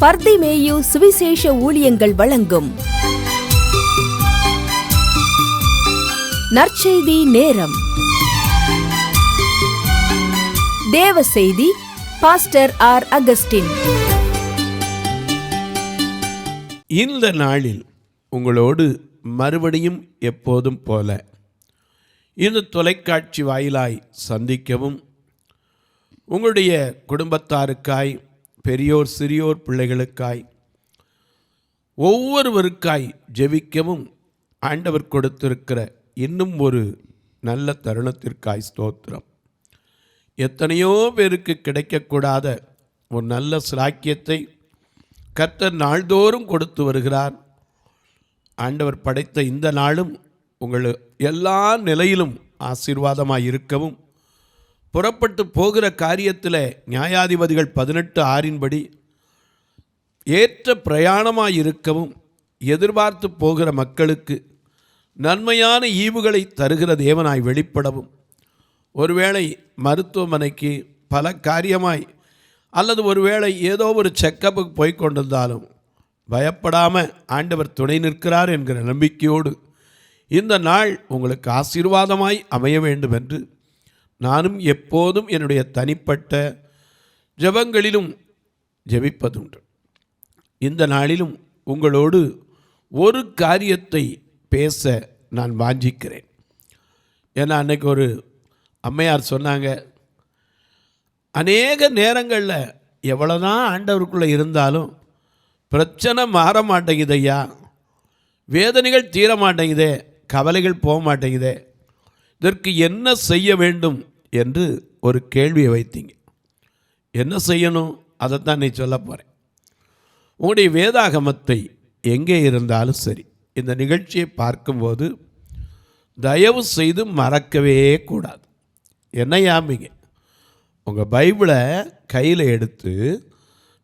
பர்திமேயு சுவிசேஷ ஊழியங்கள் வழங்கும் நற்செய்தி நேரம். தேவ செய்தி பாஸ்டர் ஆர். அகஸ்டின். இந்த நாளில் உங்களோடு மறுபடியும் எப்போதும் போல இந்த தொலைக்காட்சி வாயிலாய் சந்திக்கவும், உங்களுடைய குடும்பத்தாருக்காய், பெரியோர் சிறியோர் பிள்ளைகளுக்காய், ஒவ்வொருவருக்காய் ஜெபிக்கவும் ஆண்டவர் கொடுத்திருக்கிற இன்னும் ஒரு நல்ல தருணத்திற்காய் ஸ்தோத்திரம். எத்தனையோ பேருக்கு கிடைக்கக்கூடாத ஒரு நல்ல சிலாக்கியத்தை கர்த்தர் நாள்தோறும் கொடுத்து வருகிறார். ஆண்டவர் படைத்த இந்த நாளும் உங்கள் எல்லா நிலையிலும் ஆசீர்வாதமாக இருக்கவும், புறப்பட்டு போகிற காரியத்தில் நியாயாதிபதிகள் 18:6 ஏற்ற பிரயாணமாக இருக்கவும், எதிர்பார்த்து போகிற மக்களுக்கு நன்மையான ஈவுகளை தருகிற தேவனாய் வெளிப்படவும், ஒருவேளை மருத்துவமனைக்கு பல காரியமாய் அல்லது ஒருவேளை ஏதோ ஒரு செக்கப்புக்கு போய் கொண்டிருந்தாலும் பயப்படாமல் ஆண்டவர் துணை நிற்கிறார் என்கிற நம்பிக்கையோடு இந்த நாள் உங்களுக்கு ஆசீர்வாதமாய் அமைய வேண்டும் என்று நானும் எப்போதும் என்னுடைய தனிப்பட்ட ஜெபங்களிலும் ஜெபிப்பதுண்டு. இந்த நாளிலும் உங்களோடு ஒரு காரியத்தை பேச நான் வாஞ்சிக்கிறேன். ஏன்னா அன்னைக்கு ஒரு அம்மையார் சொன்னாங்க, அநேக நேரங்களில் எவ்வளோதான் ஆண்டவருக்குள்ளே இருந்தாலும் பிரச்சனை மாற மாட்டேங்குது ஐயா, வேதனைகள் தீர மாட்டேங்குதே, கவலைகள் போக மாட்டேங்குதே, இதற்கு என்ன செய்ய வேண்டும் என்று ஒரு கேள்வியை வைத்தீங்க. என்ன செய்யணும் அதைத்தான் நீ சொல்ல போகிறேன். உங்களுடைய வேதாகமத்தை எங்கே இருந்தாலும் சரி, இந்த நிகழ்ச்சியை பார்க்கும்போது தயவு செய்து மறக்கவே கூடாது. என்னையாமிங்க, உங்கள் பைபிளை கையில் எடுத்து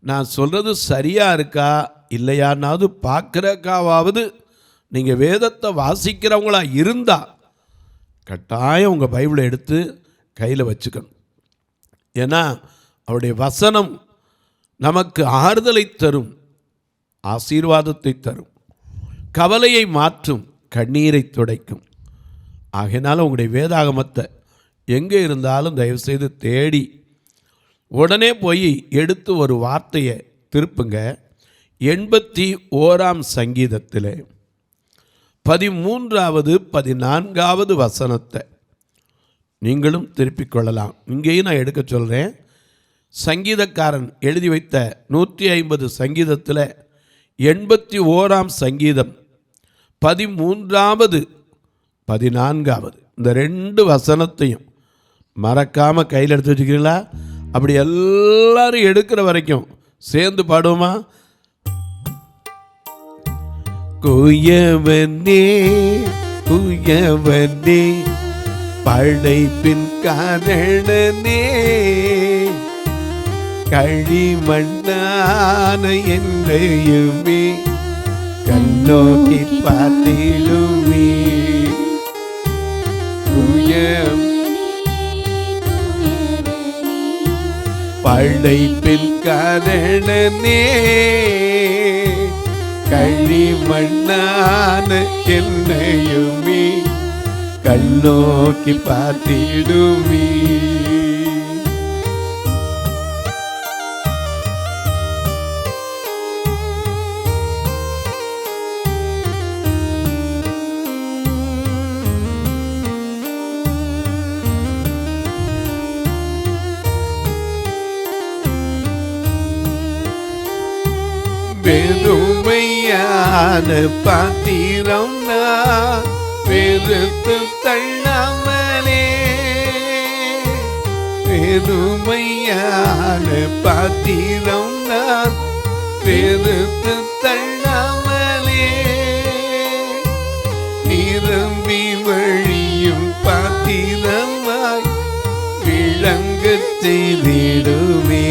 நான் சொல்கிறது சரியாக இருக்கா இல்லையான்னாவது பார்க்குறக்காவது நீங்கள் வேதத்தை வாசிக்கிறவங்களா இருந்தால் கட்டாயம் உங்கள் பைபிளை எடுத்து கையில் வச்சுக்கணும். ஏன்னா அவருடைய வசனம் நமக்கு ஆறுதலை தரும், ஆசீர்வாதத்தை தரும், கவலையை மாற்றும், கண்ணீரை துடைக்கும். ஆகையினால உங்களுடைய வேதாகமத்தை எங்கே இருந்தாலும் தயவுசெய்து தேடி உடனே போய் எடுத்து ஒரு வார்த்தையை திருப்புங்க. 81ஆம் சங்கீதத்தில் 13வது 14வது வசனத்தை நீங்களும் திருப்பிக் கொள்ளலாம். இங்கேயும் நான் எடுக்க சொல்கிறேன். சங்கீதக்காரன் எழுதி வைத்த 150 சங்கீதத்தில் 81ஆம் சங்கீதம் 13வது 14வது இந்த 2 வசனத்தையும் மறக்காமல் கையில் எடுத்து வச்சுக்கிறீங்களா? அப்படி எல்லாரும் எடுக்கிற வரைக்கும் சேர்ந்து பாடுவோமா? குயவனே குயவனே படைப்பின் காரணனே, களிமண்ணான என்னையுமே கண்ணோக்கி பார்த்திடுமே. படைப்பில் காரணனே, களிமண்ணான என்னையுமே கண்ணோக்கி பார்த்திடுமே. வெறுமையான பாத்திரம் நான் வெறுத்து தள்ளாமலே, வெறுமையான பாத்திரம் நான் வெறுத்து தள்ளாமலே, நிரம்பி வழியும் பாத்திரமாய் விளங்கச் செய்திடுமே.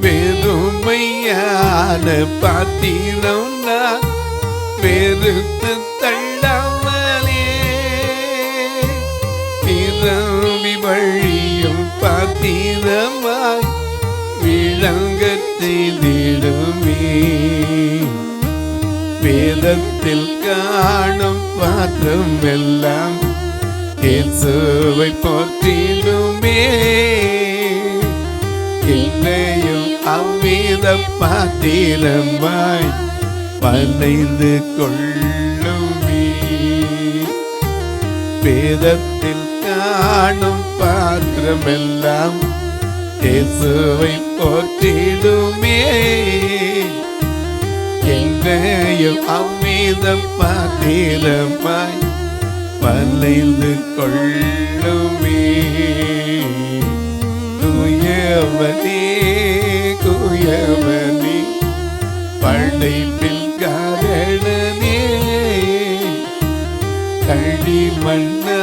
வெறுமையான பாத்திரம் நான் வெறுத்து செய்திடுமே. வேதத்தில் காணும் பாத்திரம் எல்லாம் இயேசுவை போற்றிடுமே. என்னையும் அவ்வித பாத்திரமாய் வளைந்து கொள்ளுமே. வேதத்தில் காணும் பாத்திரமெல்லாம் இயேசுவை போற்றிடுமே. என்னையும் அவ்வித பாத்திரமாய் வளைந்து கொள்ளுமே. குயவனே குயவனே படைப்பில் காரணனே, களிமண்ணான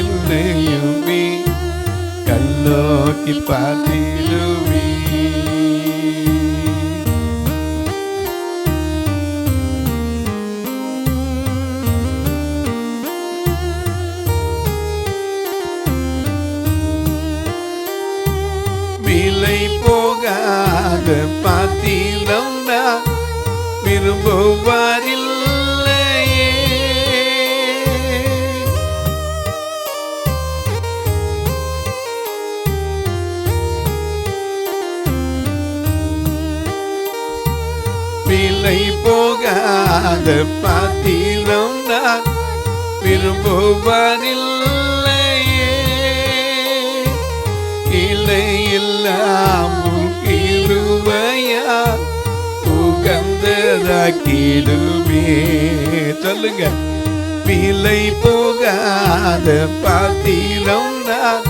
என்னையுமே கண்ணோக்கி பார்த்திடுமே. விலை போகாத பாத்திரம் நான் விரும்புவாரில்லையே. விலை போகாத பாத்திரம் நான் விரும்புவாரில்லையே. இல்லாமல் கிருபையா உகந்ததாக்கிடுமே. சொல்லுங்க. விலை போகாத பாத்திரம் நான்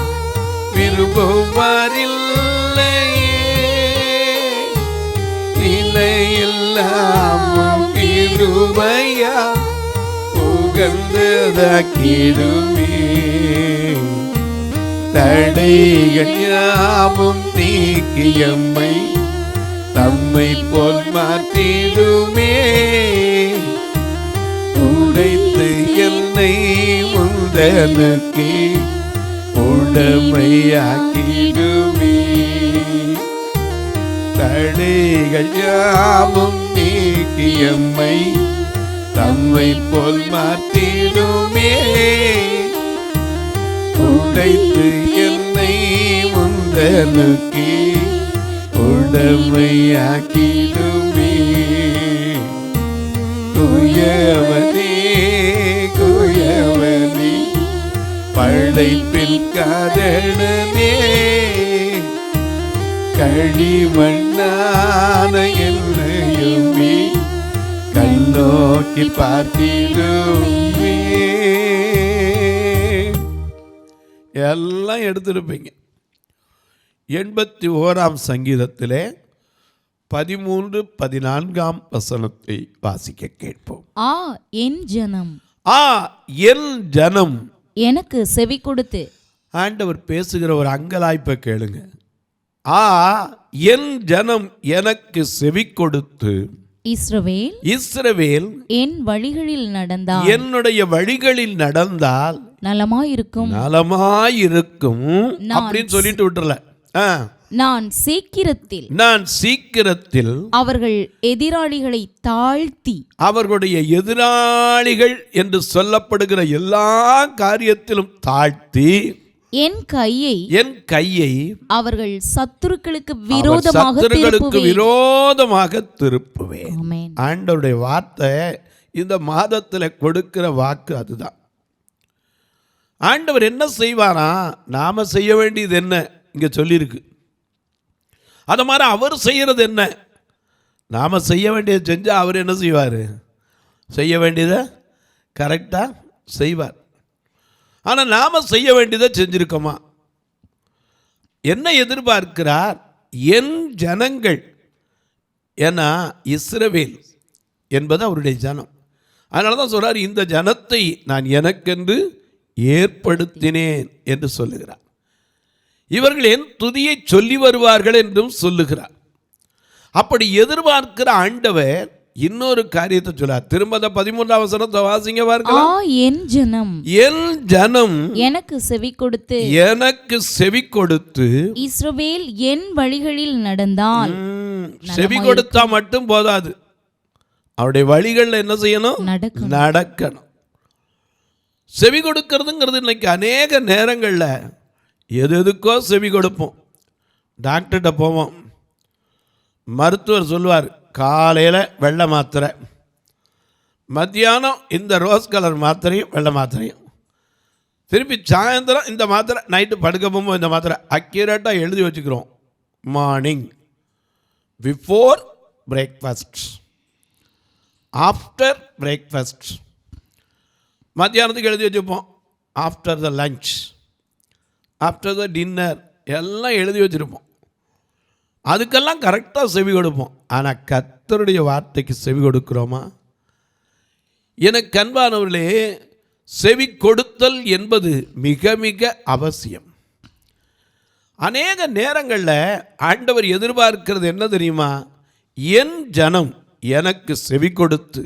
விரும்புவாரில்லையே. இல்லாமல் கிருபையா உகந்ததாக்கிடுமே. தடைகள் யாவும் நீக்கியம்மை தம்மை போல் மாற்றிடுமே. உடைத்து என்னை முந்தனுக்கு உடமையாக்கிடுமே. தடைகள் யாவும் நீக்கியம்மை தம்மை போல் மாற்றிடுமே. உடைத்து என்னை முந்தனுக்கு உடமையாக்கிடுமே. குயவனே குயவனே படைப்பில் காரணனே, களிமண்ணான என்னையுமே கண்ணோக்கி பார்த்திடுமே. எல்லாம் எடுத்திருப்பீங்க. 81ஆம் சங்கீதத்திலே 13-14 வசனத்தை வாசிக்க கேட்போம். ஆ என் ஜனம், ஆ என் ஜனம், எனக்கு செவி கொடுத்து. ஆண்டவர் பேசுகிற ஒரு அங்கலாய்ப்பை கேளுங்க. ஆ என் ஜனம் எனக்கு செவி கொடுத்து. இஸ்ரவேல் இஸ்ரவேல் என் வழிகளில் நடந்தால், என்னுடைய வழிகளில் நடந்தால் நலமாயிருக்கும் நலமாயிருக்கும் அப்படின்னு சொல்லிட்டு விட்டுறல. நான் சீக்கிரத்தில் அவர்கள் எதிராளிகளை தாழ்த்தி, அவர்களுடைய எதிராளிகள் என்று சொல்லப்படுகிற எல்லா காரியத்திலும் தாழ்த்தி, என் கையை அவர்கள் சத்துருக்களுக்கு விரோதமாக திருப்புவேன். ஆண்டவருடைய வார்த்தை இந்த மாதத்தில் கொடுக்கிற வாக்கு அதுதான். ஆண்டவர் என்ன செய்வாரா? நாம செய்ய வேண்டியது என்ன இங்க சொல்லியிருக்கு. அது மாதிரி அவர் செய்யறது என்ன? நாம செய்ய வேண்டியது செஞ்சா அவர் என்ன செய்வார்? செய்ய வேண்டியதை கரெக்டாக செய்வார். ஆனால் நாம செய்ய வேண்டியதை செஞ்சிருக்கோமா? என்ன எதிர்பார்க்கிறார்? என் ஜனங்கள், ஏன்னா இஸ்ரவேல் என்பது அவருடைய ஜனம். அதனால தான் சொல்றார், இந்த ஜனத்தை நான் எனக்கென்று ஏற்படுத்தினேன் என்று சொல்லுகிறார். இவர்கள் என் துதியை சொல்லி வருவார்கள் என்றும் சொல்லுகிறார். அப்படி எதிர்பார்க்கிற ஆண்டவர் இன்னொரு காரியத்தை சொல்ல திரும்ப 13ஆம் வசனத்தை வாசிங்க பார்க்கலாம். என் ஜனம் என் ஜனம் எனக்கு செவி கொடுத்து எனக்கு செவி கொடுத்து இஸ்ரவேல் என் வழிகளில் நடந்தால். செவி கொடுத்தா மட்டும் போதாது, அவருடைய வழிகளில் என்ன செய்யணும்? நடக்கணும். செவி கொடுக்கறதுங்கிறது இன்னைக்கு அநேக நேரங்களில் எதுக்கோ செவி கொடுப்போம். டாக்டர்கிட்ட போவோம், மருத்துவர் சொல்லுவார் காலையில் வெள்ளை மாத்திரை, மத்தியானம் இந்த ரோஸ் கலர் மாத்திரையும் வெள்ளை மாத்திரையும், திருப்பி சாயந்தரம் இந்த மாத்திரை, நைட்டு படுக்க போகும்போது இந்த மாத்திரை. அக்யூரேட்டாக எழுதி வச்சுக்கிறோம். Morning, before breakfast, after breakfast. மத்தியானத்துக்கு எழுதி வச்சுப்போம் after the lunch, after the dinner, எல்லாம் எழுதி வச்சுருப்போம். அதுக்கெல்லாம் கரெக்டாக செவி கொடுப்போம். ஆனால் கர்த்தருடைய வார்த்தைக்கு செவி கொடுக்கிறோமா? எனக்கு அன்பானவர்களே, செவி கொடுத்தல் என்பது மிக மிக அவசியம். அநேக நேரங்களில் ஆண்டவர் எதிர்பார்க்கிறது என்ன தெரியுமா? என் ஜனம் எனக்கு செவி கொடுத்து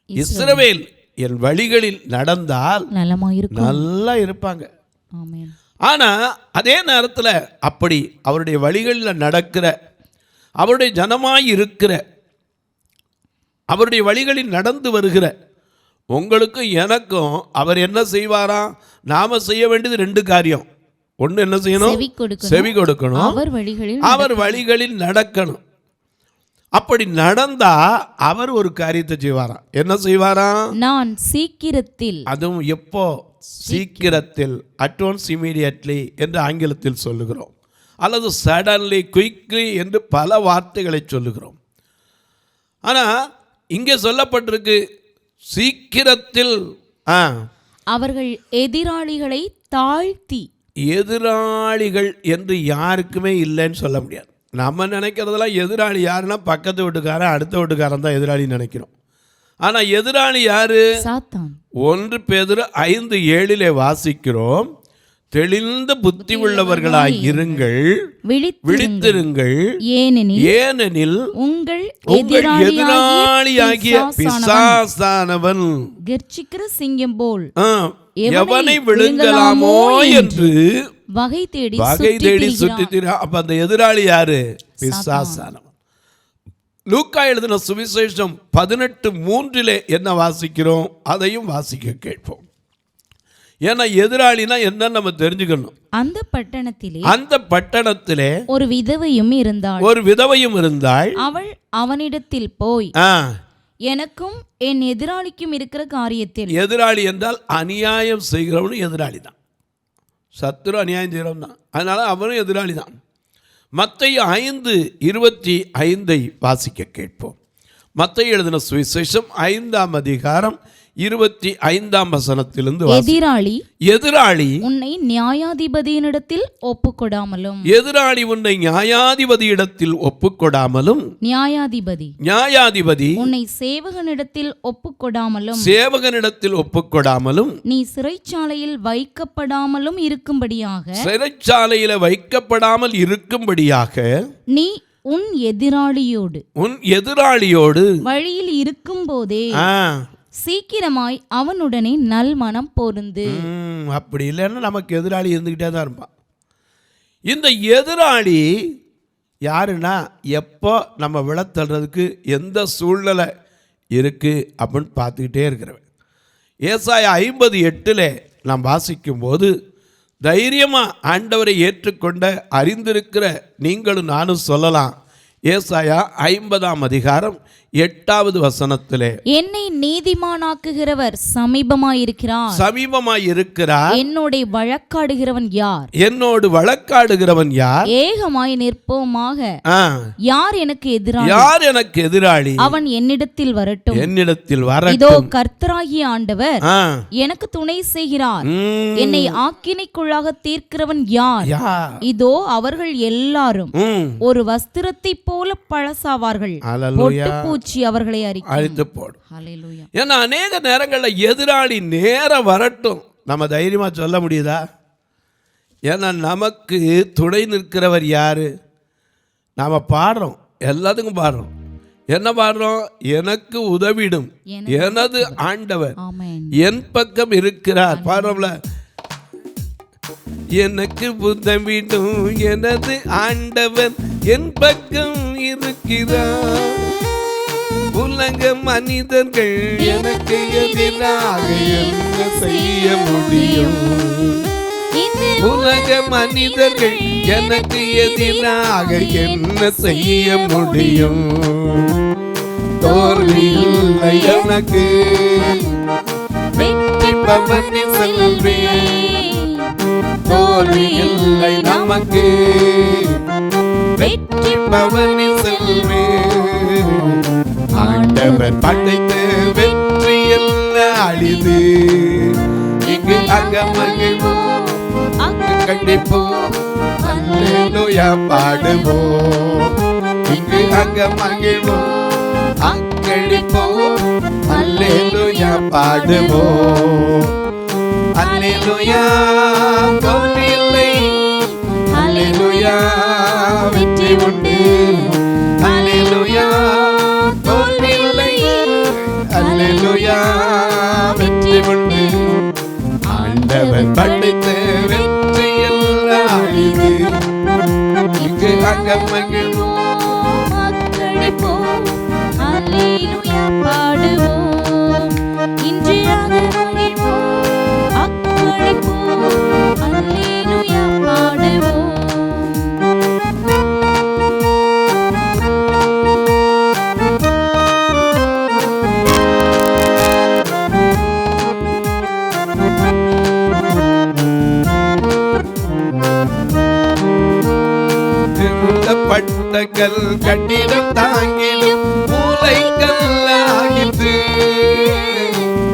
இஸ்ரவேல் என் வழிகளில் நடந்தால் நல்லா இருப்பாங்க. ஆனால் அதே நேரத்தில் அப்படி அவருடைய வழிகளில் நடக்கிற, அவருடைய ஜனமாய் இருக்கிற, அவருடைய வழிகளில் நடந்து வருகிற உங்களுக்கும் எனக்கும் அவர் என்ன செய்வாராம்? நாம் செய்ய வேண்டியது 2 காரியம். ஒன்று என்ன செய்யணும்? செவி கொடுக்கணும், அவர் வழிகளில் நடக்கணும். அப்படி நடந்தா அவர் ஒரு காரியத்தை செய்வாராம். என்ன செய்வாராம்? நான் சீக்கிரத்தில், அதுவும் எப்போ? சீக்கிரத்தில், அட்வான்ஸ் இமீடியட்லி என்று ஆங்கிலத்தில் சொல்லுகிறோம், அல்லது சடன்லி, குயிக்லி என்று பல வார்த்தைகளை சொல்லுகிறோம். ஆனால் இங்கே சொல்லப்பட்டிருக்கு சீக்கிரத்தில். அவர்கள் எதிராளிகளை தாழ்த்தி. எதிராளிகள் என்று யாருக்குமே இல்லைன்னு சொல்ல முடியாது. நம்ம நினைக்கிறதெல்லாம் எதிராளி யாருன்னா பக்கத்து வீட்டுக்காரன், அடுத்த வீட்டுக்காரன் தான் எதிராளின்னு நினைக்கிறோம். ஆனால் எதிராளி யாரு? சாத்தான். 1 பேதுரு 5:7 வாசிக்கிறோம், தெளிந்த புத்தி உள்ளவர்களாய் இருங்கள், விழித்திருங்கள், ஏனெனில் உங்கள் எதிராளியாகிய பிசாசானவன் கர்ச்சிக்கிற சிங்கம் போல் எவனை விழுங்கலாமோ என்று வகை தேடி சுற்றி. அப்ப அந்த எதிராளி யாரு? பிசாசானவன். லூக்கா எழுதின சுவிசேஷம் 18:3 என்ன வாசிக்கிறோம்? அதையும் வாசிக்க கேட்போம். ஏன்னா எதிராளினா என்ன நம்ம தெரிஞ்சுக்கணும். அந்த பட்டணத்திலே ஒரு விதவையும் இருந்தாள். அவள் அவனிடத்தில் போய், எனக்கும் என் எதிராளிக்கும் இருக்கிற காரியத்தில். எதிராளி என்றால் அநியாயம் செய்கிறவனும் எதிராளி தான், சத்துரு அநியாயம் செய்கிறவன் தான், அதனால அவனும் எதிராளி தான். மத்தேயு 5:25 வாசிக்க கேட்போம். மத்தேயு எழுதின சுவிசேஷம் 5ஆம் அதிகாரம் 25ஆம் வசனத்திலிருந்து. எதிராளி உன்னை நியாயாதிபதியினிடத்தில் ஒப்புக்கொடாமலும். எதிராளி உன்னை நியாயாதிபதியிடத்தில் ஒப்புக்கொடாமலும். நியாயாதிபதி உன்னை சேவகனிடத்தில் ஒப்புக்கொடாமலும். நீ சிறைச்சாலையில் வைக்கப்படாமலும் இருக்கும்படியாக. சிறைச்சாலையில வைக்கப்படாமல் இருக்கும்படியாக நீ உன் எதிராளியோடு வழியில் இருக்கும் போதே சீக்கிரமாய் அவனுடனே நல் மனம் பொருந்து. அப்படி இல்லைன்னா நமக்கு எதிராளி இருந்துக்கிட்டே தான் இருப்பான். இந்த எதிராளி யாருன்னா, எப்போ நம்ம விழத்தள்ளுறதுக்கு எந்த சூழ்நிலை இருக்குது அப்படின்னு பார்த்துக்கிட்டே இருக்கிறவன். ஏசாயா 50:8 நாம் வாசிக்கும்போது, தைரியமாக ஆண்டவரை ஏற்றுக்கொண்ட அறிந்திருக்கிற நீங்களும் நானும் சொல்லலாம். ஏசாயா 50ஆம் அதிகாரம் 8வது வசனத்திலே, என்னை நீதிமானாக்குகிறவர் சமீபமாயிருக்கிறார். என்னோடு வழக்காடுகிறவன் யார்? ஏகமாய் நிற்போமாக. யார் எனக்கு எதிராளி? அவன் என்னிடத்தில் வரட்டும். இதோ கர்த்தராகிய ஆண்டவர் எனக்கு துணை செய்கிறார். என்னை ஆக்கினைக்குள்ளாக தீர்க்கிறவன் யார்? இதோ அவர்கள் எல்லாரும் ஒரு வஸ்திரத்தை போல பழசாவார்கள். பூச்சி அவர்களை அழித்து போடும். ஏன்னா அநேக நேரங்களில் எதிராளி நேரம் வரட்டும், நம்ம தைரியமா சொல்ல முடியுதா? ஏன்னா நமக்கு துணை நிற்கிறவர் யாரு? நாம பாடுறோம், எல்லாத்துக்கும் பாடுறோம், என்ன பாடுறோம்? எனக்கு உதவிடும் எனது ஆண்டவர் ஆமென். என் பக்கம் இருக்கிறார். பாடுறோம்ல, எனக்கு உதவிடும் எனது ஆண்டவர் என் பக்கம் இருக்கிறார். உலக மனிதர்கள் எனக்கு எதிராக என்ன செய்ய முடியும்? உலக மனிதர்கள் எனக்கு எதிராக என்ன செய்ய முடியும்? தோல்வி இல்லை எனக்கு, வெற்றி பவனி செல்வேன். தோல்வி இல்லை நமக்கு, வெற்றி பவனி செல்வேன். ஆண்டவர் படைத்த வெற்றி எல்லாம் அழிது, இங்கு அகமகிழ்வோம் கண்டிப்போம், அல்லேலூயா பாடுவோம். இங்கு அகமகிழ்வோம் அக்களிப்போம், அல்லேலூயா பாடுவோம். அல்லேலூயா தோல்வி இல்லை, அல்லேலூயா வெற்றி உண்டு. அல்லேலூயா தோல்வி இல்லை, அல்லேலூயா வெற்றி உண்டு. ஆண்டவர் படைத்த வெற்றி எல்லாம் அழிது, இங்கு அகமகிழ்வோம் அக்களிப்போம், அல்லேலூயா பாடுவோம். இன்று அகமகிழ்வோம் அக்களிப்போம், அல்லேலூயா பாடுவோம். பட்டகள் கட்டிடம் தாங்கிடும் மூளைக்கல்லாகிற்று.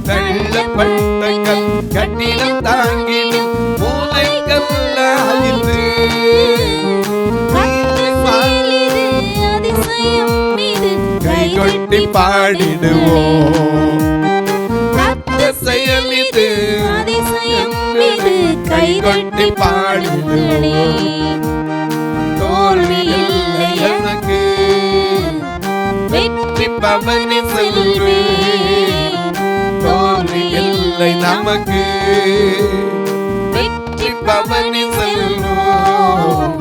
தள்ளப்பட்டகள் கட்டிடம் தாங்கிடும் மூளைக்கல்லாகிற்று. கைகொட்டி பாடிடுவோம், செயல் இது கைகொட்டி பாடிடுவோம். தோல்வி இல்லை எனக்கு, வெற்றி பவனி செல்வேன். தோல்வி இல்லை நமக்கு, வெற்றி பவனி செல்வோம்.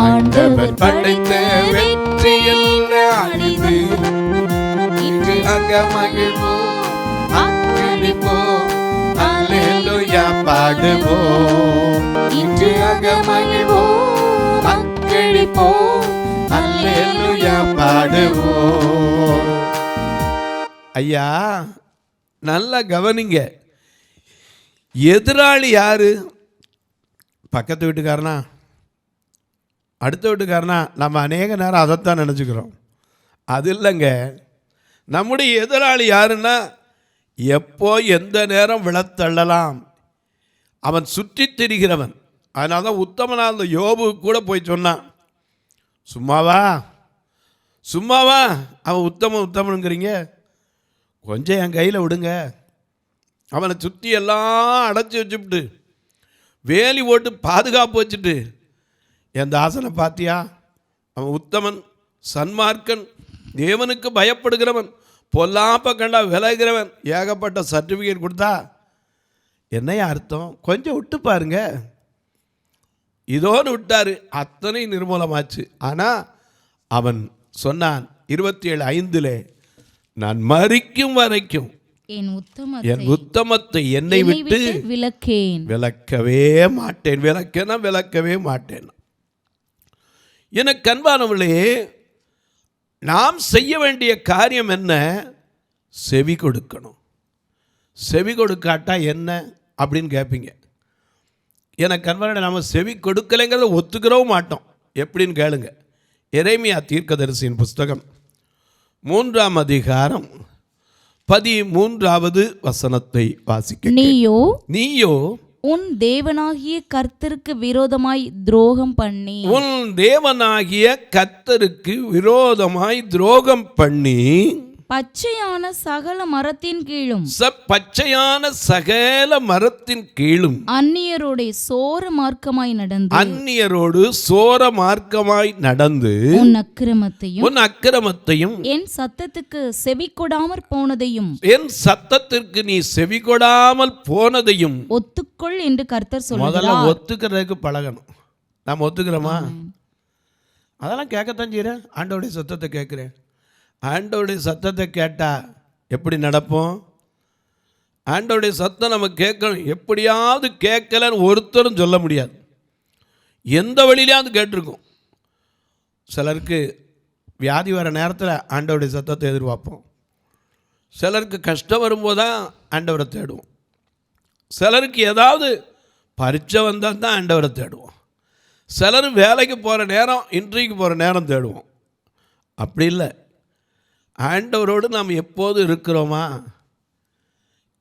ஆண்டவர் படைத்த வெற்றி எல்லாம் அழிது, இன்று அகமகிழ்வோம் அக்களிப்போம், அல்லேலூயா பாடுவோம். இன்று அகமகிழ்வோம் அக்களிப்போம், அல்லேலூயா பாடுவோம். ஐயா நல்லா கவனிங்க, எதிராளி யாரு? பக்கத்து வீட்டுக்காரனா, அடுத்த வீட்டுக்காரனா? நம்ம அநேக நேரம் அதைத்தான் நினச்சிக்கிறோம். அது இல்லைங்க. நம்முடைய எதிராளி யாருன்னா, எப்போ எந்த நேரம் விழத்தள்ளலாம், அவன் சுற்றி திரிகிறவன். அதனால தான் உத்தமனா அந்த யோபு கூட போய் சொன்னான், சும்மாவா சும்மாவா அவன் உத்தமனுங்கிறீங்க, கொஞ்சம் என் கையில் விடுங்க. அவனை சுற்றி எல்லாம் அடைச்சி வச்சுவிட்டு வேலி போட்டு பாதுகாப்பு வச்சுட்டு, என் தாசனை பார்த்தியா, அவன் உத்தமன், சன்மார்க்கன், தேவனுக்கு பயப்படுகிறவன், பொல்லாப்ப கண்டா விலகிறவன், ஏகப்பட்ட சர்டிஃபிகேட் கொடுத்தா என்னையா அர்த்தம்? கொஞ்சம் விட்டு பாருங்க. இதோடு விட்டார், அத்தனை நிர்மூலமாச்சு. ஆனால் அவன் சொன்னான் 27:5, நான் மரிக்கும் வரைக்கும் என் உத்தமத்தை என்னை விட்டு விலக்கவே மாட்டேன். விலக்கவே மாட்டேன். எனக்கு அன்பானவர்களே, நாம் செய்ய வேண்டிய காரியம் என்ன? செவி கொடுக்கணும். செவி கொடுக்காட்டா என்ன அப்படின்னு கேட்பீங்க. எனக்கு அன்பான, நம்ம செவி கொடுக்கலைங்கிறத ஒத்துக்கிறவும் மாட்டோம். எப்படின்னு கேளுங்க. எரேமியா தீர்க்கதரிசியின் புஸ்தகம் 3ஆம் அதிகாரம் 13வது வசனத்தை வாசிக்க. நீயோ உன் தேவனாகிய கர்த்தருக்கு விரோதமாய் துரோகம் பண்ணி, உன் தேவனாகிய கர்த்தருக்கு விரோதமாய் துரோகம் பண்ணி பச்சையான சகல மரத்தின் கீழும் பச்சையான சகல மரத்தின் கீழும் அந்நியரோட சோர மார்க்கமாய் நடந்து உன் அக்கிரமத்தையும் என் சத்தத்துக்கு செவி கொடாமற் போனதையும் நீ செவி கொடாமல் போனதையும் ஒத்துக்கொள் என்று கர்த்தர் சொல்லுகிறார். முதல்ல ஒத்துக்கிறதுக்கு பழகணும். நாம் ஒத்துக்கிறோமா? அதெல்லாம் கேட்கத்தான் செய்கிறேன். ஆண்டவருடைய சத்தத்தை கேட்குறேன். ஆண்டவருடைய சத்தத்தை கேட்டால் எப்படி நடப்போம்? ஆண்டவருடைய சத்தம் நம்ம கேட்கணும். எப்படியாவது கேட்கலன்னு ஒருத்தரும் சொல்ல முடியாது. எந்த வழியிலையாவது கேட்டிருக்கோம். சிலருக்கு வியாதி வர நேரத்தில் ஆண்டவருடைய சத்தத்தை எதிர்பார்ப்போம். சிலருக்கு கஷ்டம் வரும்போது தான் ஆண்டவரை தேடுவோம். சிலருக்கு ஏதாவது பரீட்சை வந்தால் தான் ஆண்டவரை தேடுவோம். சிலர் வேலைக்கு போகிற நேரம், இன்டர்வியூக்கு போகிற நேரம் தேடுவோம். அப்படி இல்லை. ஆண்டவரோடு நாம் எப்போது இருக்கிறோமா?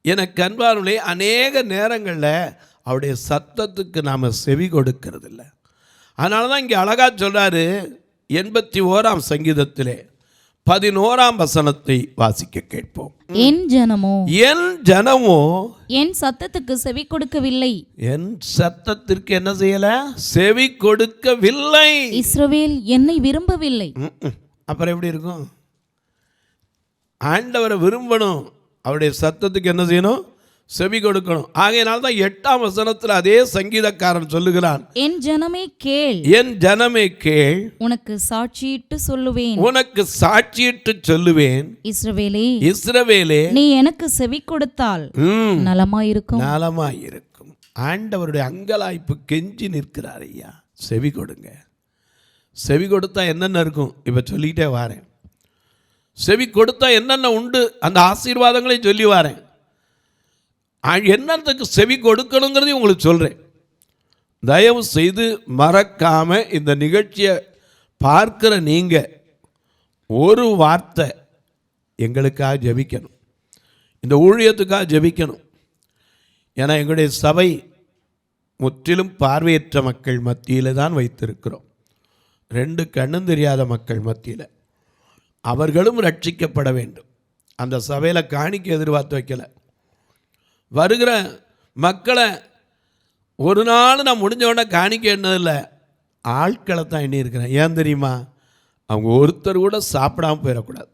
எனக்கு அன்பானவர்களே, அநேக நேரங்களில் அவருடைய சத்தத்துக்கு நாம் செவி கொடுக்கறது இல்லை. அதனால தான் இங்கே அழகாக சொல்கிறாரு. 81ஆம் சங்கீதத்திலே 11ஆம் வசனத்தை வாசிக்க கேட்போம். என் ஜனமோ என் சத்தத்துக்கு செவி கொடுக்கவில்லை. என் சத்தத்திற்கு என்ன செய்யல? செவி கொடுக்கவில்லை. இஸ்ரவேல் என்னை விரும்பவில்லை. அப்புறம் எப்படி இருக்கும்? ஆண்டவரை விரும்பணும். அவருடைய சத்தத்துக்கு என்ன செய்யணும்? செவி கொடுக்கணும். ஆகையினால தான் 8ஆம் வசனத்தில் அதே சங்கீதக்காரன் சொல்லுகிறான், என் ஜனமே கேள், என் ஜனமே கேள், உனக்கு சாட்சியிட்டு சொல்லுவேன், இஸ்ரவேலே நீ எனக்கு செவி கொடுத்தால் நலமாயிருக்கும். ஆண்டவருடைய அங்கலாய்ப்பு கெஞ்சி நிற்கிறார். ஐயா, செவி கொடுங்க. செவி கொடுத்தா என்னென்ன இருக்கும்? இப்போ சொல்லிக்கிட்டே வாரேன். செவி கொடுத்தா என்னென்ன உண்டு அந்த ஆசீர்வாதங்களையும் சொல்லி வாரேன். என்னத்துக்கு செவி கொடுக்கணுங்கிறதையும் உங்களுக்கு சொல்கிறேன். தயவு செய்து மறக்காமல் இந்த நிகழ்ச்சியை பார்க்குற நீங்கள் ஒரு வார்த்தை எங்களுக்காக ஜெபிக்கணும். இந்த ஊழியத்துக்காக ஜெபிக்கணும். ஏன்னா எங்களுடைய சபை முற்றிலும் பார்வையற்ற மக்கள் மத்தியில் தான் வைத்திருக்கிறோம். 2 கண்ணும் தெரியாத மக்கள் மத்தியில். அவர்களும் ரட்சிக்கப்பட வேண்டும். அந்த சபையில் காணிக்கை எதிர்பார்த்து வைக்கலை. வருகிற மக்களை ஒரு நாள் நான் முடிஞ்ச உடனே காணிக்க எண்ணதில்லை, ஆட்களை தான் எண்ணியிருக்கிறேன். ஏன் தெரியுமா? அவங்க ஒருத்தர் கூட சாப்பிடாமல் போயிடக்கூடாது.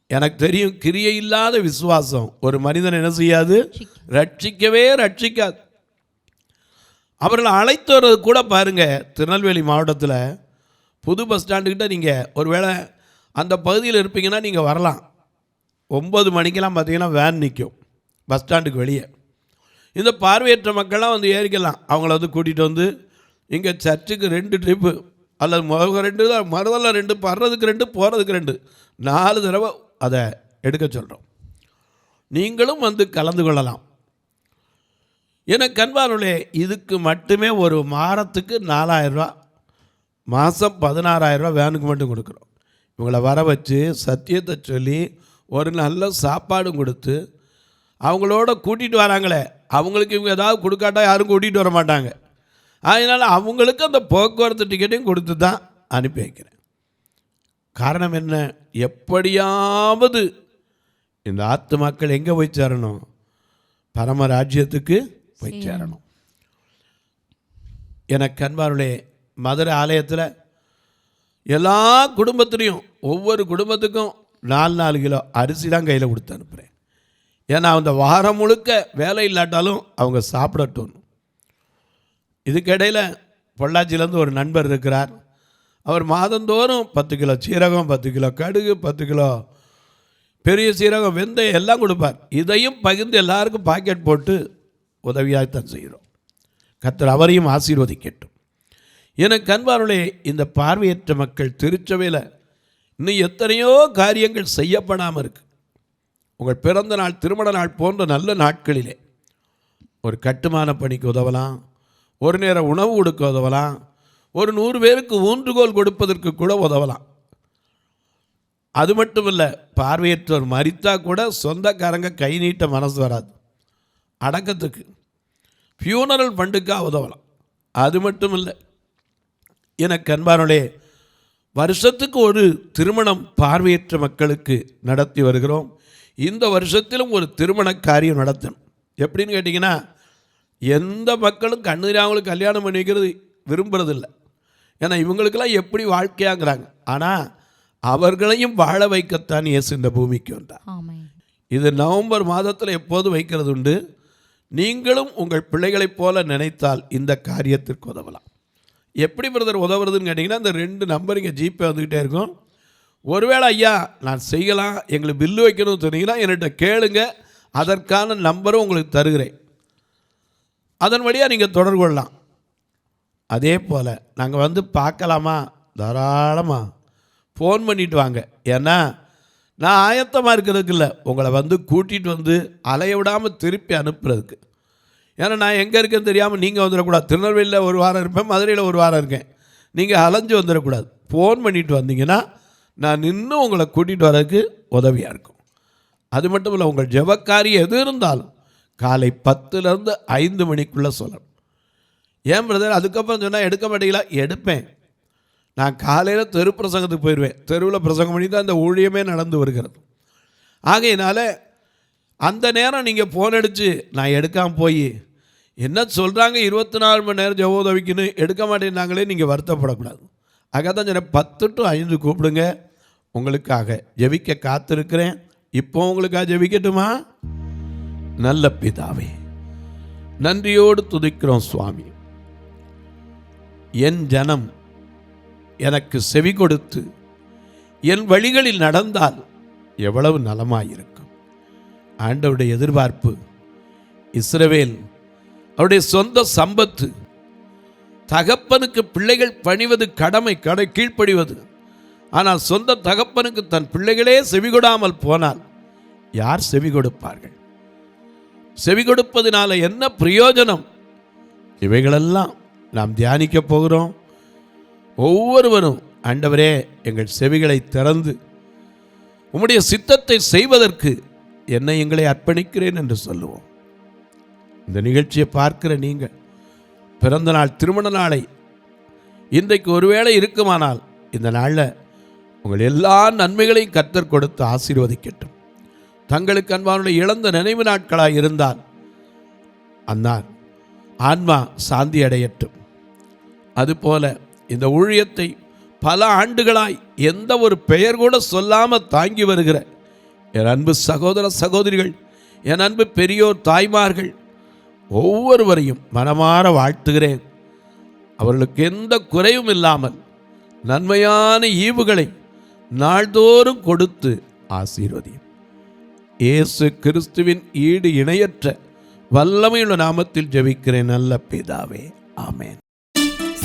எனக்கு தெரியும், கிரியை இல்லாத விசுவாசம் ஒரு மனிதன் என்ன செய்யாது? ரட்சிக்காது. அவர்களை அழைத்து வர்றது கூட பாருங்கள். திருநெல்வேலி மாவட்டத்தில் புது பஸ் ஸ்டாண்டுக்கிட்ட நீங்கள் ஒருவேளை அந்த பகுதியில் இருப்பீங்கன்னா நீங்கள் வரலாம். 9 மணிக்கெல்லாம் பார்த்தீங்கன்னா வேன் நிற்கும் பஸ் ஸ்டாண்டுக்கு வெளியே. இந்த பார்வையற்ற மக்கள்லாம் வந்து ஏறிக்கலாம். அவங்கள வந்து கூட்டிகிட்டு வந்து இங்கே சர்ச்சுக்கு 2 ட்ரிப்பு அல்லது 2 தான், மறுதெல்லாம் 2, வர்றதுக்கு 2, போகிறதுக்கு 2, 4 தடவை அதை எடுக்க சொல்கிறோம். நீங்களும் வந்து கலந்து கொள்ளலாம். எனக்கு அன்பானவர்களே, இதுக்கு மட்டுமே ஒரு வாரத்துக்கு 4000 ரூபா, மாதம் 16000 ரூபா வேனுக்கு மட்டும் கொடுக்குறோம். இவங்களை வர வச்சு சத்தியத்தை சொல்லி ஒரு நல்ல சாப்பாடும் கொடுத்து அவங்களோட கூட்டிகிட்டு வராங்களே, அவங்களுக்கு இவங்க ஏதாவது கொடுக்காட்டா யாரும் கூட்டிகிட்டு வர மாட்டாங்க. அதனால் அவங்களுக்கு அந்த போக்குவரத்து டிக்கெட்டையும் கொடுத்து தான் அனுப்பி வைக்கிறேன். காரணம் என்ன? எப்படியாவது இந்த ஆத்துமாக்கள் எங்கே போய் சேரணும்? பரமராஜ்யத்துக்கு போய் சேரணும். எனக்கு அன்பார்களே, மதுரை ஆலயத்தில் எல்லா குடும்பத்துலேயும் ஒவ்வொரு குடும்பத்துக்கும் 4 கிலோ அரிசி தான் கையில் கொடுத்து அனுப்புகிறேன். ஏன்னா அந்த வாரம் முழுக்க வேலை இல்லாட்டாலும் அவங்க சாப்பிடட்டும். இதுக்கிடையில் பொள்ளாச்சியிலேருந்து ஒரு நண்பர் இருக்கிறார். அவர் மாதந்தோறும் 10 கிலோ சீரகம், 10 கிலோ கடுகு, 10 கிலோ பெரிய சீரகம், வெந்தயம் எல்லாம் கொடுப்பார். இதையும் பகிர்ந்து எல்லாருக்கும் பாக்கெட் போட்டு உதவியாகத்தான் செய்கிறோம். கர்த்தர் அவரையும் ஆசீர்வதிக்கட்டும். எனக்கு அன்பார்களே, இந்த பார்வையற்ற மக்கள் திருச்சபையில் இன்னும் எத்தனையோ காரியங்கள் செய்யப்படாமல் இருக்குது. உங்கள் பிறந்த நாள், திருமண நாள் போன்ற நல்ல நாட்களிலே ஒரு கட்டுமான பணிக்கு உதவலாம், ஒரு நேரம் உணவு கொடுக்க உதவலாம், ஒரு 100 பேருக்கு ஊன்றுகோல் கொடுப்பதற்கு கூட உதவலாம். அது மட்டும் இல்லை, பார்வையற்றோர் மரித்தா கூட சொந்தக்காரங்க கை நீட்ட மனசு வராது. அடக்கத்துக்கு ஃபியூனரல் ஃபண்டுக்காக உதவலாம். அது மட்டும் இல்லை, எனக்கு அன்பானோலே, வருஷத்துக்கு ஒரு திருமணம் பார்வையற்ற மக்களுக்கு நடத்தி வருகிறோம். இந்த வருஷத்திலும் ஒரு திருமண காரியம் நடத்தணும். எப்படின்னு கேட்டிங்கன்னா, எந்த மக்களும் கண்ணீராவங்களுக்கு கல்யாணம் பண்ணி வைக்கிறது விரும்புறதில்லை. ஏன்னா இவங்களுக்கெல்லாம் எப்படி வாழ்க்கையாங்கிறாங்க. ஆனால் அவர்களையும் வாழ வைக்கத்தான் இயேசு இந்த பூமிக்கு வந்தார். இது நவம்பர் மாதத்தில் எப்போது வைக்கிறது உண்டு. நீங்களும் உங்கள் பிள்ளைகளைப் போல நினைத்தால் இந்த காரியத்திற்கு உதவலாம். எப்படி பிரதர் உதவுறதுன்னு கேட்டிங்கன்னா, இந்த 2 நம்பர் இங்கே ஜிபே வந்துக்கிட்டே இருக்கும். ஒருவேளை ஐயா நான் செய்யலாம், எங்களுக்கு பில்லு வைக்கணும்னு சொன்னீங்கன்னா என்கிட்ட கேளுங்க, அதற்கான நம்பரும் உங்களுக்கு தருகிறேன். அதன் வழியாக நீங்கள் தொடர்பு கொள்ளலாம். அதே போல் நாங்கள் வந்து பார்க்கலாமா, தாராளமாக ஃபோன் பண்ணிட்டு வாங்க. ஏன்னா நான் ஆயத்தமாக இருக்கிறதுக்கு இல்லை, உங்களை வந்து கூட்டிகிட்டு வந்து அலைய விடாமல் திருப்பி அனுப்புறதுக்கு. ஏன்னா நான் எங்கே இருக்கேன்னு தெரியாமல் நீங்கள் வந்துடக்கூடாது. திருநெல்வேலியில் ஒரு வாரம் இருப்பேன், மதுரையில் ஒரு வாரம் இருக்கேன். நீங்கள் அலைஞ்சு வந்துடக்கூடாது. ஃபோன் பண்ணிட்டு வந்தீங்கன்னா நான் இன்னும் உங்களை கூட்டிகிட்டு வர்றதுக்கு உதவியாக இருக்கும். அது மட்டும் இல்லை, உங்கள் ஜெபக்காரியம் எது இருந்தாலும் காலை 10லேருந்து 5 மணிக்குள்ளே சொல்லணும். ஏன் பிரதர் அதுக்கப்புறம் சொன்னால் எடுக்க மாட்டீங்களா? எடுப்பேன். நான் காலையில் தெரு பிரசங்கத்துக்கு போயிடுவேன். தெருவில் பிரசங்கம் பண்ணி தான் இந்த ஊழியமே நடந்து வருகிறது. ஆகையினால அந்த நேரம் நீங்கள் ஃபோன் அடித்து நான் எடுக்காமல் போய் என்ன சொல்கிறாங்க 24 மணி நேரம் ஜெப உதவிக்குன்னு எடுக்க மாட்டேன்னாங்களே நீங்கள் வருத்தப்படக்கூடாது. ஆக தான் சொன்னேன், 10 to 5 கூப்பிடுங்க, உங்களுக்காக ஜெபிக்க காத்திருக்கிறேன். இப்போ உங்களுக்காக ஜெபிக்கட்டுமா? நல்ல பிதாவே, நன்றியோடு துதிக்கிறோம் சுவாமி. என் ஜனம் எனக்கு செவி கொடுத்து என் வழிகளில் நடந்தால் எவ்வளவு நலமாயிருக்கும். ஆண்டவருடைய எதிர்பார்ப்பு இஸ்ரவேல் அவருடைய சொந்த சம்பத்து. தகப்பனுக்கு பிள்ளைகள் பணிவது கடமை, கீழ்ப்படிவது. ஆனால் சொந்த தகப்பனுக்கு தன் பிள்ளைகளே செவி கொடாமல் போனால் யார் செவி கொடுப்பார்கள்? செவி கொடுப்பதினால என்ன பிரயோஜனம்? இவைகளெல்லாம் நாம் தியானிக்க போகிறோம். ஒவ்வொருவரும் ஆண்டவரே எங்கள் செவிகளை திறந்து உம்முடைய சித்தத்தை செய்வதற்கு என்னை எங்களை அர்ப்பணிக்கிறேன் என்று சொல்லுவோம். இந்த நிகழ்ச்சியை பார்க்கிற நீங்கள் பிறந்த நாள், திருமண நாளை இன்றைக்கு ஒருவேளை இருக்குமானால் இந்த நாளில் உங்கள் எல்லா நன்மைகளையும் கர்த்தர் கொடுத்து ஆசீர்வதிக்கட்டும். தங்களுக்கு அன்பானுடைய இழந்த நினைவு நாட்களாக இருந்தால் அந்நாள் ஆன்மா சாந்தி அடையட்டும். அதுபோல இந்த ஊழியத்தை பல ஆண்டுகளாய் எந்த ஒரு பெயர் கூட சொல்லாமல் தாங்கி வருகிற என் அன்பு சகோதர சகோதரிகள், என் அன்பு பெரியோர் தாய்மார்கள் ஒவ்வொருவரையும் மனமாற வாழ்த்துகிறேன். அவர்களுக்கு எந்த குறையும் இல்லாமல் நன்மையான ஈவுகளை நாள்தோறும் கொடுத்து ஆசீர்வதியும். இயேசு கிறிஸ்துவின் ஈடு இணையற்ற வல்லமையுள்ள நாமத்தில் ஜெபிக்கிறேன் நல்ல பிதாவே, ஆமென்.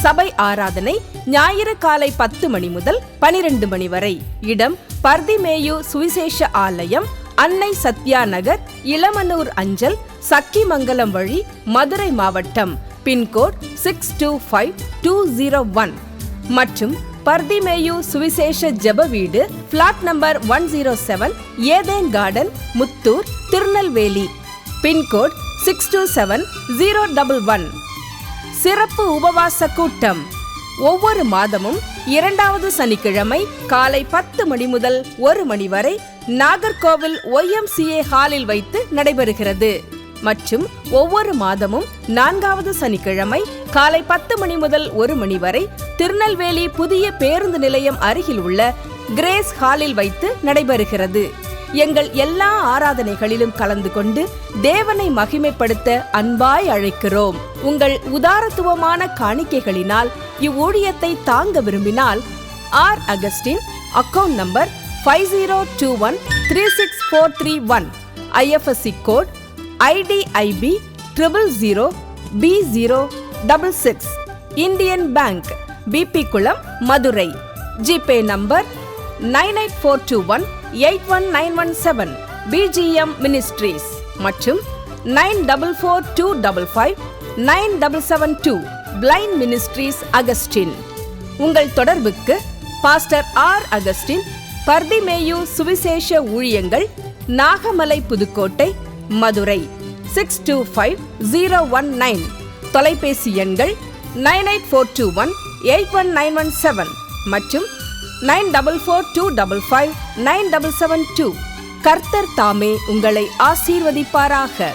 சபை ஆராதனை ஞாயிறு காலை 10 மணி முதல் 12 மணி வரை. இடம் பர்திமேயு சுவிசேஷ ஆலயம், அன்னை சத்யா நகர், இளமனூர் அஞ்சல், சக்கிமங்கலம் வழி, மதுரை மாவட்டம். பின்கோட் 625201 மற்றும் பர்திமேயு சுவிசேஷ ஜெப வீடு, flat number 107, Eden Garden, Muthur, Tirunelveli. Pincode 627011. சிறப்பு உபவாச கூட்டம் ஒவ்வொரு மாதமும் 2வது சனிக்கிழமை காலை 10 மணி முதல் 1 மணி வரை நாகர்கோவில் YMCA ஹாலில் வைத்து நடைபெறுகிறது. மற்றும் ஒவ்வொரு மாதமும் 4வது சனிக்கிழமை காலை 10 மணி முதல் 1 மணி வரை திருநெல்வேலி புதிய பேருந்து நிலையம் அருகில் உள்ள கிரேஸ் ஹாலில் வைத்து நடைபெறுகிறது. எங்கள் எல்லா ஆராதனைகளிலும் கலந்து கொண்டு தேவனை மகிமைப்படுத்த அன்பாய் அழைக்கிறோம். உங்கள் உதாரத்துவமான காணிக்கைகளினால் இவ்வூழியத்தை தாங்க விரும்பினால் R Augustin, account number 5021364331, IFSC code IDIB 000B066, Indian Bank, BP Kulam, Madurai. GPay number 9842181917, BGM ministries மற்றும் 9442559772, பிளைண்ட் மினிஸ்ட்ரீஸ் அகஸ்டின். உங்கள் தொடர்புக்கு பாஸ்டர் ஆர் அகஸ்டின், பர்திமேயு சுவிசேஷ ஊழியங்கள், நாகமலை, புதுக்கோட்டை, மதுரை 625019. தொலைபேசி எண்கள் 9842181917 மற்றும் 9442559772. கர்த்தர் தாமே உங்களை ஆசீர்வதிப்பாராக.